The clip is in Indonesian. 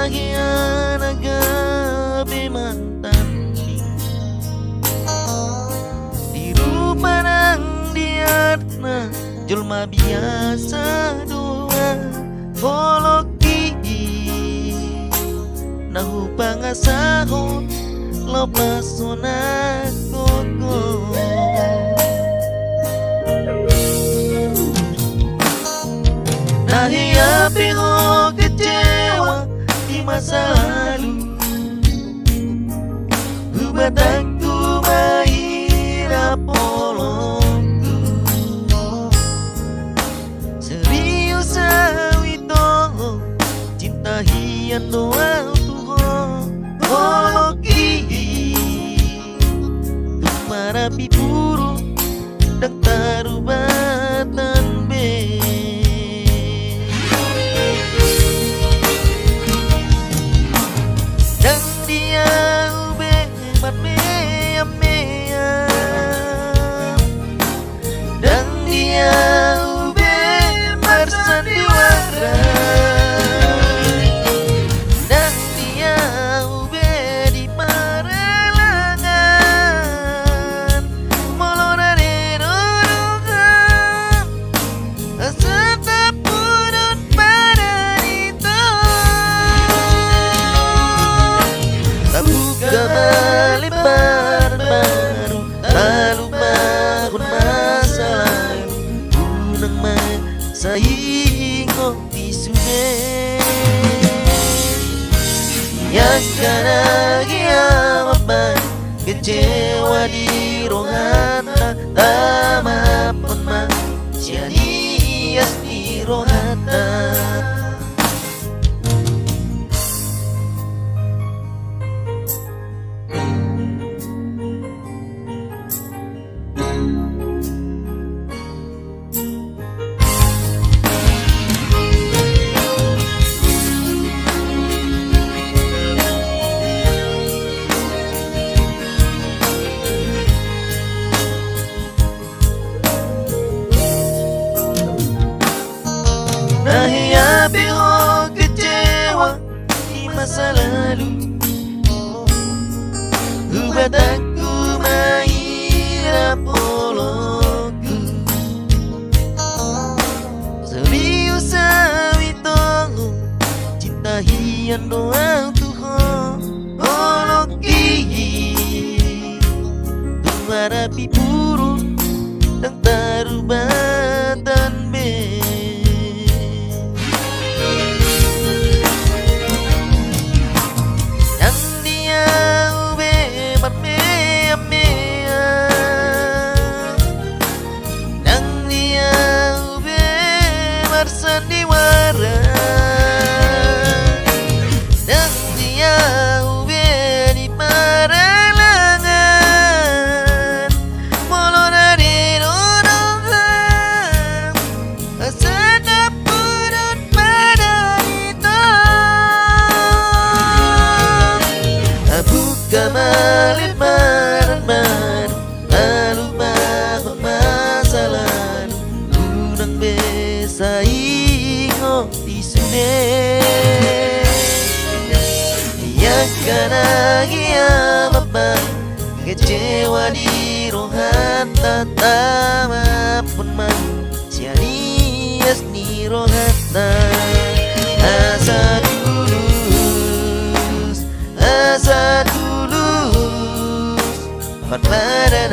bahagia nagabi mantan di rupa nang diatna julma biasa dua holoki nahu pangasaho lopas koko nahiya piho kecewa di masa lalu buat aku mahir polongku serius awito cinta hian doa tuho holoki tumarapi puru dak tarubatan be dan dia ube mat mea mea dan dia ube bersandiwara dan dia ube di paralangan molona de dorongan serta purut pada itu buka melebar baru lalu bangun masa lalu unang masaingo tisude yang karena kiamat kecewa di rohata tama pun sianias di rohata. Nahiya piho kecewa di masa lalu buat aku mahir polongku serius awito cinta hian doa tuho holoki tumarapi puru dan tarubatan be sandiwara dan dia ube di paralangan molona de dorongan serta purut pada itu buka melebar baru lalu bangun masa lalu unang saingo tisude yang karena kiamat kecewa di rohata tama pun sianias ni rohata asa tulus pada